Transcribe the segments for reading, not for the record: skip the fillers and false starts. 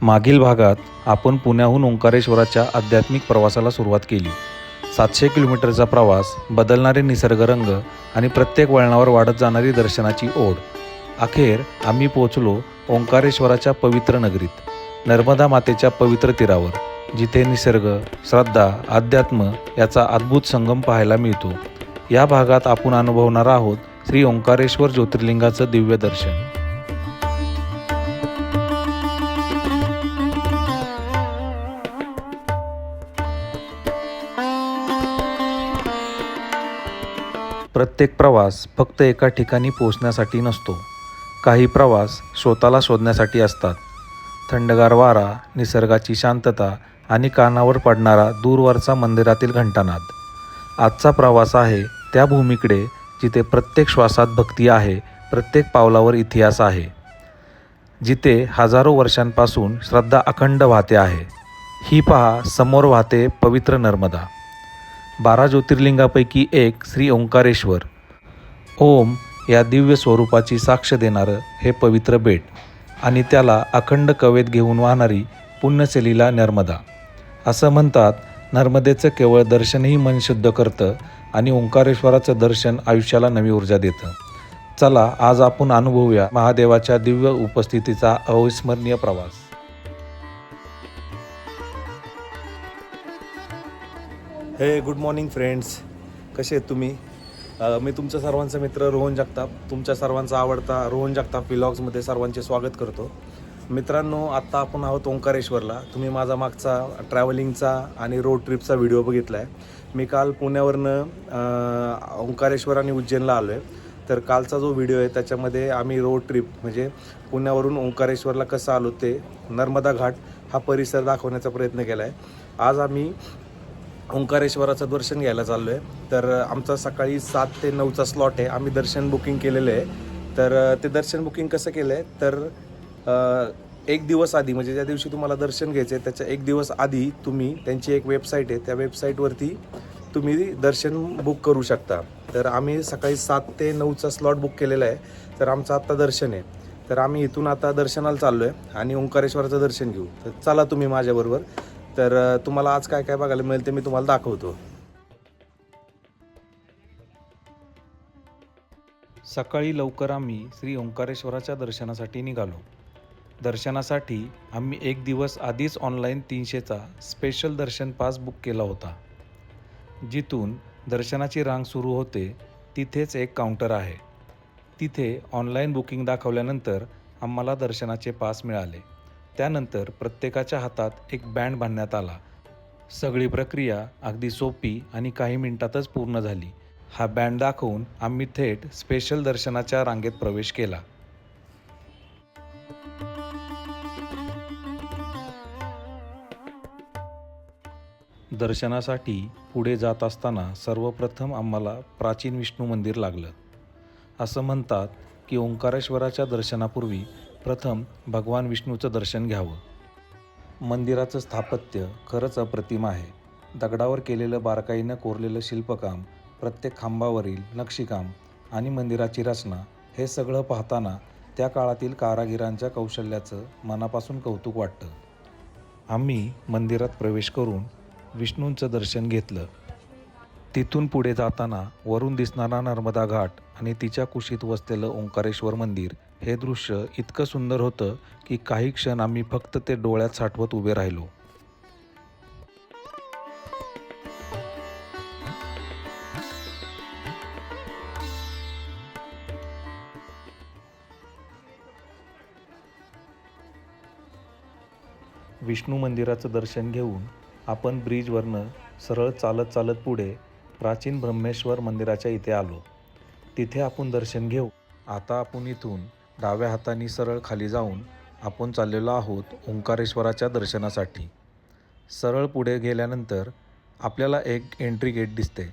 मागील भागात आपण पुण्याहून ओंकारेश्वराच्या आध्यात्मिक प्रवासाला सुरुवात केली. 700 किलोमीटरचा प्रवास, बदलणारे निसर्गरंग आणि प्रत्येक वळणावर वाढत जाणारी दर्शनाची ओढ. अखेर आम्ही पोहोचलो ओंकारेश्वराच्या पवित्र नगरीत, नर्मदा मातेच्या पवित्र तीरावर, जिथे निसर्ग, श्रद्धा, अध्यात्म याचा अद्भुत संगम पाहायला मिळतो. या भागात आपण अनुभवणार आहोत श्री ओंकारेश्वर ज्योतिर्लिंगाचं दिव्य दर्शन. प्रत्येक प्रवास फक्त एका ठिकाणी पोहोचण्यासाठी नसतो. काही प्रवास स्वतःला शोधण्यासाठी असतात. थंडगार वारा, निसर्गाची शांतता आणि कानावर पडणारा दूरवरचा मंदिरातील घंटानाद. आजचा प्रवास आहे त्या भूमीकडे जिथे प्रत्येक श्वासात भक्ती आहे, प्रत्येक पावलावर इतिहास आहे, जिथे हजारो वर्षांपासून श्रद्धा अखंड वाहते आहे. ही पहा, समोर वाहते पवित्र नर्मदा. 12 ज्योतिर्लिंगापैकी एक श्री ओंकारेश्वर, ओम या दिव्य स्वरूपाची साक्ष देणारं हे पवित्र बेट आणि त्याला अखंड कवेत घेऊन वाहणारी पुण्यसलिला नर्मदा. असं म्हणतात, नर्मदेचं केवळ दर्शनही मन शुद्ध करतं आणि ओंकारेश्वराचं दर्शन आयुष्याला नवी ऊर्जा देतं. चला, आज आपण अनुभवूया महादेवाच्या दिव्य उपस्थितीचा अविस्मरणीय प्रवास. हे गुड मॉर्निंग फ्रेंड्स, कसे आहेत तुम्ही? मी तुमच्या सर्वांचा मित्र रोहन जगताप, तुमच्या सर्वांचा आवडता रोहन जगताप व्लॉग्समध्ये सर्वांचे स्वागत करतो. मित्रांनो, आत्ता आपण आहोत ओंकारेश्वरला. तुम्ही माझा मागचा ट्रॅव्हलिंगचा आणि रोड ट्रिपचा व्हिडिओ बघितला आहे. मी काल पुण्यावरनं ओंकारेश्वर आणि उज्जैनला आलो आहे. तर कालचा जो व्हिडिओ आहे त्याच्यामध्ये आम्ही रोड ट्रिप म्हणजे पुण्यावरून ओंकारेश्वरला कसं आलो ते नर्मदा घाट हा परिसर दाखवण्याचा प्रयत्न केला आहे. आज आम्ही ओंकारेश्वराचं दर्शन घ्यायला चाललो आहे. तर आमचा सकाळी 7 ते 9चा स्लॉट आहे. आम्ही दर्शन बुकिंग केलेलं आहे. तर ते दर्शन बुकिंग कसं केलं आहे, तर एक दिवस आधी, म्हणजे ज्या दिवशी तुम्हाला दर्शन घ्यायचं आहे त्याच्या एक दिवस आधी तुम्ही त्यांची एक वेबसाईट आहे, त्या वेबसाईटवरती तुम्ही दर्शन बुक करू शकता. तर आम्ही सकाळी 7 ते 9चा स्लॉट बुक केलेला आहे. तर आमचं आत्ता दर्शन आहे. तर आम्ही इथून आता दर्शनाला चाललो आहे आणि ओंकारेश्वराचं दर्शन घेऊ. तर चला तुम्ही माझ्याबरोबर. तर तुम्हाला आज काय काय बघायला मिळेल ते मी तुम्हाला दाखवतो. सकाळी लवकर आम्ही श्री ओंकारेश्वराच्या दर्शनासाठी निघालो. दर्शनासाठी आम्ही एक दिवस आधीच ऑनलाईन 300चा स्पेशल दर्शन पास बुक केला होता. जिथून दर्शनाची रांग सुरू होते तिथेच एक काउंटर आहे. तिथे ऑनलाईन बुकिंग दाखवल्यानंतर आम्हाला दर्शनाचे पास मिळाले. त्यानंतर प्रत्येकाच्या हातात एक बँड बांधण्यात आला. सगळी प्रक्रिया अगदी सोपी आणि काही मिनिटातच पूर्ण झाली. हा बँड दाखवून आम्ही थेट स्पेशल दर्शनाच्या रांगेत प्रवेश केला. दर्शनासाठी पुढे जात असताना सर्वप्रथम आम्हाला प्राचीन विष्णू मंदिर लागलं. असं म्हणतात की ओंकारेश्वराच्या दर्शनापूर्वी प्रथम भगवान विष्णूचं दर्शन घ्यावं. मंदिराचं स्थापत्य खरंच अप्रतिम आहे. दगडावर केलेलं बारकाईनं कोरलेलं शिल्पकाम, प्रत्येक खांबावरील नक्षीकाम आणि मंदिराची रचना हे सगळं पाहताना त्या काळातील कारागिरांच्या कौशल्याचं मनापासून कौतुक वाटतं. आम्ही मंदिरात प्रवेश करून विष्णूंचं दर्शन घेतलं. तिथून पुढे जाताना वरून दिसणारा नर्मदा घाट आणि तिच्या कुशीत वसलेलं ओंकारेश्वर मंदिर हे दृश्य इतकं सुंदर होतं की काही क्षण आम्ही फक्त ते डोळ्यात साठवत उभे राहिलो. विष्णू मंदिराचं दर्शन घेऊन आपण ब्रिजवरनं सरळ चालत चालत पुढे प्राचीन ब्रह्मेश्वर मंदिराच्या इथे आलो. तिथे आपण दर्शन घेऊ. आता आपण इथून डाव्या हाताने सरळ खाली जाऊन आपण चाललेलो आहोत ओंकारेश्वराच्या दर्शनासाठी. सरळ पुढे गेल्यानंतर आपल्याला एक एंट्री गेट दिसते.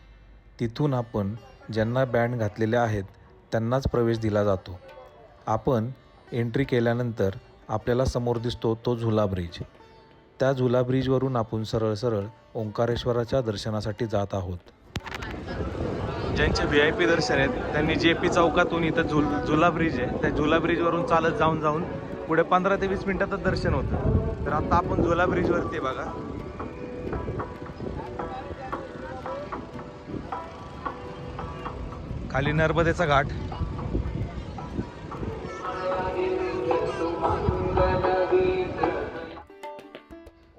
तिथून आपण ज्यांना बँड घातलेले आहेत त्यांनाच प्रवेश दिला जातो. आपण एंट्री केल्यानंतर आपल्याला समोर दिसतो तो झुला ब्रिज. त्या झुला ब्रिजवरून आपण सरळ सरळ ओंकारेश्वराच्या दर्शनासाठी जात आहोत. ज्यांचे VIP दर्शन आहेत त्यांनी JP चौकातून इथं झुला ब्रिज आहे, त्या झुला ब्रिजवरून चालत जाऊन पुढे 15 ते 20 मिनिटातच दर्शन होतं. तर आता आपण झुला ब्रिजवरती आहे बघा. खाली नर्मदेचा घाट.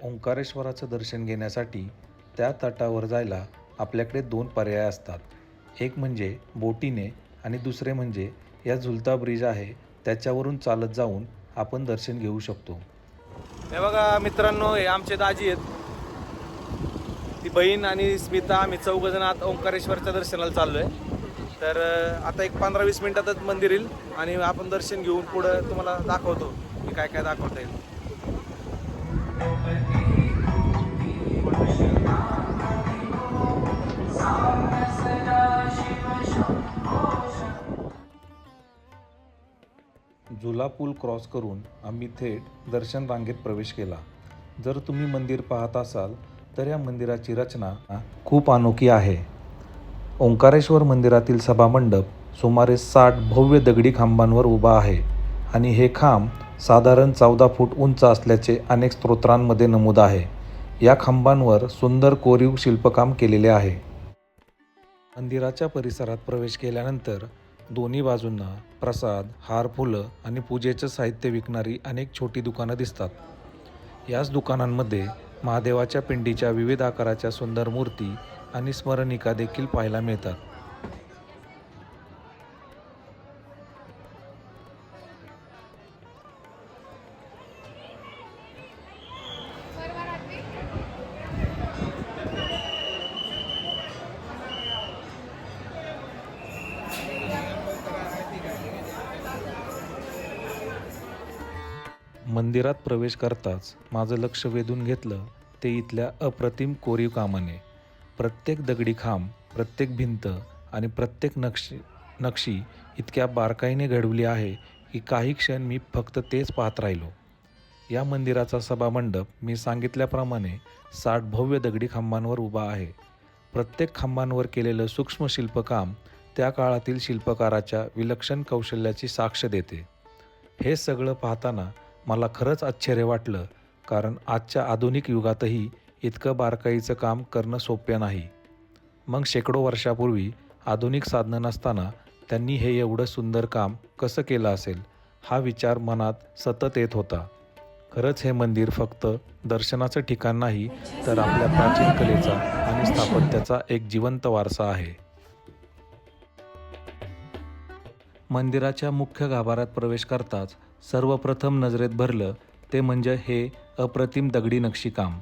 ओंकारेश्वराचं दर्शन घेण्यासाठी त्या तटावर जायला आपल्याकडे 2 पर्याय असतात. एक म्हणजे बोटीने आणि दुसरे म्हणजे या झुलता ब्रिज आहे त्याच्यावरून चालत जाऊन आपण दर्शन घेऊ शकतो. हे बघा मित्रांनो, हे आमचे दाजी आहेत. ती बहीण आणि स्मिता, आम्ही 4 जण आता ओंकारेश्वरच्या दर्शनाला चाललोय. तर आता एक 15-20 मिनिटातच मंदिर येईल आणि आपण दर्शन घेऊन पुढं तुम्हाला दाखवतो की काय काय दाखवता येईल. झुला पूल क्रॉस करून आम्ही थेट दर्शन रांगेत प्रवेश केला. जर तुम्ही मंदिर पाहत असाल तर या मंदिराची रचना खूप अनोखी आहे. ओंकारेश्वर मंदिरातील सभामंडप सुमारे 60 भव्य दगडी खांबांवर उभा आहे आणि हे खांब साधारण 14 फूट उंच असल्याचे अनेक स्तोत्रांमध्ये नमूद आहे. या खांबांवर सुंदर कोरीव शिल्पकाम केलेले आहे. मंदिराच्या परिसरात प्रवेश केल्यानंतर दोन्ही बाजूंना प्रसाद, हार, फुलं आणि पूजेचं साहित्य विकणारी अनेक छोटी दुकानं दिसतात. याच दुकानांमध्ये महादेवाच्या पिंडीच्या विविध आकाराच्या सुंदर मूर्ती आणि स्मरणिका देखील पाहायला मिळतात. मंदिरात प्रवेश करताच माझं लक्ष वेधून घेतलं ते इथल्या अप्रतिम कोरीव कामाने. प्रत्येक दगडी खांब, प्रत्येक भिंत आणि प्रत्येक नक्षी इतक्या बारकाईने घडवली आहे की काही क्षण मी फक्त तेच पाहत राहिलो. या मंदिराचा सभामंडप मी सांगितल्याप्रमाणे 60 भव्य दगडी खांबांवर उभा आहे. प्रत्येक खांबांवर केलेलं सूक्ष्म शिल्पकाम त्या काळातील शिल्पकाराच्या विलक्षण कौशल्याची साक्ष देते. हे सगळं पाहताना मला खरंच आश्चर्य वाटलं, कारण आजच्या आधुनिक युगातही इतकं बारकाईचं काम करणं सोपं नाही. मग शेकडो वर्षापूर्वी आधुनिक साधनं नसताना त्यांनी हे एवढं सुंदर काम कसं केलं असेल, हा विचार मनात सतत येत होता. खरंच हे मंदिर फक्त दर्शनाचं ठिकाण नाही, तर आपल्या प्राचीन कलेचा आणि स्थापत्याचा एक जिवंत वारसा आहे. मंदिराच्या मुख्य गाभाऱ्यात प्रवेश करताच सर्वप्रथम नजरेत भरलं ते म्हणजे हे अप्रतिम दगडी नक्षीकाम.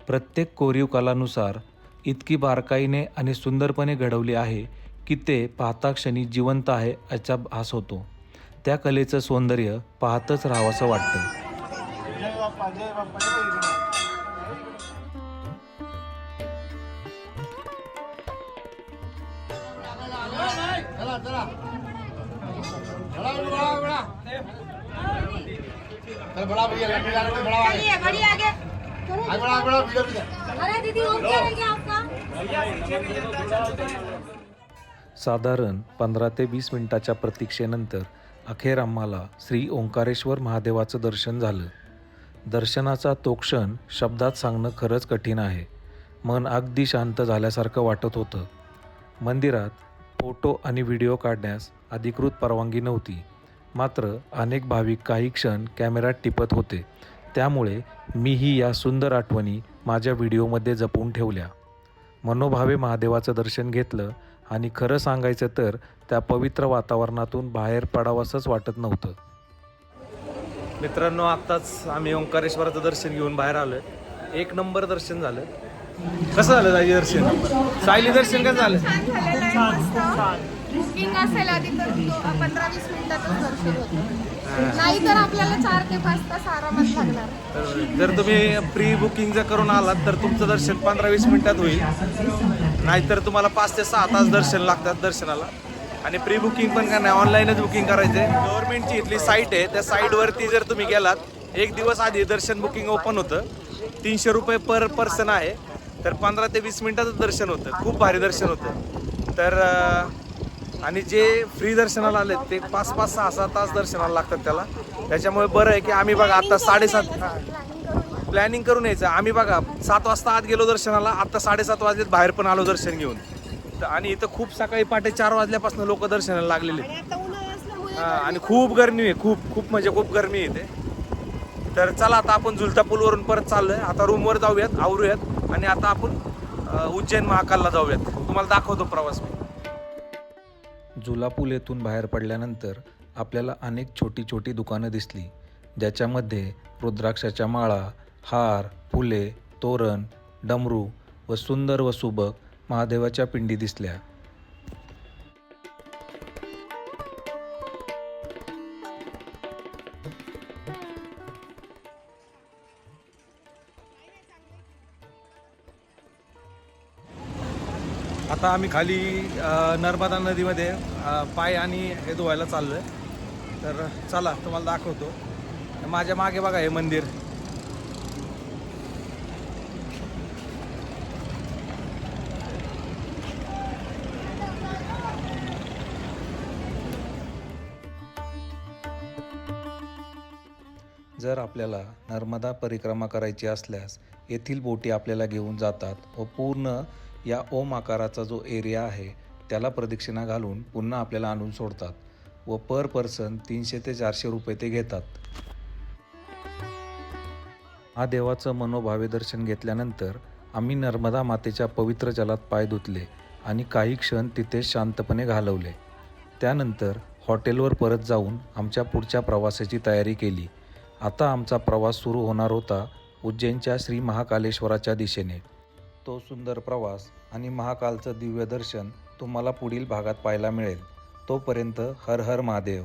प्रत्येक कोरीव कलानुसार इतकी बारकाईने आणि सुंदरपणे घडवली आहे की ते पाहता क्षणी जिवंत आहे याचा भास होतो. त्या कलेचं सौंदर्य पाहतच राहावंसं वाटतं. साधारण 15 ते 20 मिनिटाच्या प्रतीक्षेनंतर अखेर आम्हाला श्री ओंकारेश्वर महादेवाचं दर्शन झालं. दर्शनाचा तो क्षण शब्दात सांगणं खरंच कठीण आहे. मन अगदी शांत झाल्यासारखं वाटत होतं. मंदिरात फोटो आणि व्हिडिओ काढण्यास अधिकृत परवानगी नव्हती, मात्र अनेक भाविक काही क्षण कॅमेऱ्यात टिपत होते. त्यामुळे मीही या सुंदर आठवणी माझ्या व्हिडिओमध्ये जपून ठेवल्या. मनोभावे महादेवाचं दर्शन घेतलं आणि खरं सांगायचं तर त्या पवित्र वातावरणातून बाहेर पडावंसंच वाटत नव्हतं. मित्रांनो, आत्ताच आम्ही ओंकारेश्वराचं दर्शन घेऊन बाहेर आलोय. 1 नंबर दर्शन झालं. कसं झालं सायली दर्शन? सायली दर्शन कसं झालं? बुकिंग असेल आधी तर 15-20 मिनिटातच दर्शन होतं, नाही तर आपल्याला 4 ते 5 तास आरामात लागणार. जर तुम्ही प्री बुकिंग जर करून आलात तर तुमचं दर्शन 15-20 मिनिटात होईल, नाहीतर तुम्हाला 5 ते 6 तास दर्शन लागतात दर्शनाला. आणि प्री बुकिंग पण काय नाही, ऑनलाईनच बुकिंग करायचे. गव्हर्नमेंटची इथली साईट आहे, त्या साईटवरती जर तुम्ही गेलात 1 दिवस आधी दर्शन बुकिंग ओपन होतं. 300 रुपये पर पर्सन आहे, तर 15 ते 20 मिनिटातच दर्शन होतं. खूप भारी दर्शन होतं. तर आणि जे फ्री दर्शनाला आले ते 5-5, 6-6 तास दर्शनाला लागतात त्याला. त्याच्यामुळे बरं आहे की आम्ही बघा आता 7:30 प्लॅनिंग करून यायचं. आम्ही बघा 7 वाजता आत गेलो दर्शनाला, आता 7:30 वाजलेत बाहेर पण आलो दर्शन घेऊन. आणि इथं खूप सकाळी पहाटे 4 वाजल्यापासून लोक दर्शनाला लागलेले. आणि आता उन्हाळा असल्यामुळे आणि खूप गरमी आहे, खूप म्हणजे खूप गरमी येते. तर चला आता आपण झुलता पूलवरून परत चाललोय. आता रूमवर जाऊयात, आवरूयात आणि आता आपण उज्जैन महाकालला जाऊयात. तुम्हाला दाखवतो प्रवास मी. झुला पूल येथून बाहेर पडल्यानंतर आपल्याला अनेक छोटी छोटी दुकानं दिसली, ज्याच्यामध्ये रुद्राक्षाच्या माळा, हार, फुले, तोरण, डमरू व सुंदर व सुबक महादेवाच्या पिंडी दिसल्या. आता आम्ही खाली नर्मदा नदीमध्ये पाय आणि हे धुवायला चाललो आहे. तर चला तुम्हाला दाखवतो. माझ्या मागे बघा हे मंदिर. जर आपल्याला नर्मदा परिक्रमा करायची असल्यास येथील बोटी आपल्याला घेऊन जातात व पूर्ण या ओम आकाराचा जो एरिया आहे त्याला प्रदक्षिणा घालून पुन्हा आपल्याला आणून सोडतात व पर पर्सन 300 ते 400 रुपये ते घेतात. महादेवाचं मनोभावे दर्शन घेतल्यानंतर आम्ही नर्मदा मातेच्या पवित्र जलात पाय धुतले आणि काही क्षण तिथे शांतपणे घालवले. त्यानंतर हॉटेलवर परत जाऊन आमच्या पुढच्या प्रवासाची तयारी केली. आता आमचा प्रवास सुरू होणार होता उज्जैनच्या श्री महाकालेश्वराच्या दिशेने. तो सुंदर प्रवास आणि महाकालचं दिव्य दर्शन तुम्हाला पुढील भागात पाहायला मिळेल. तोपर्यंत हर हर महादेव.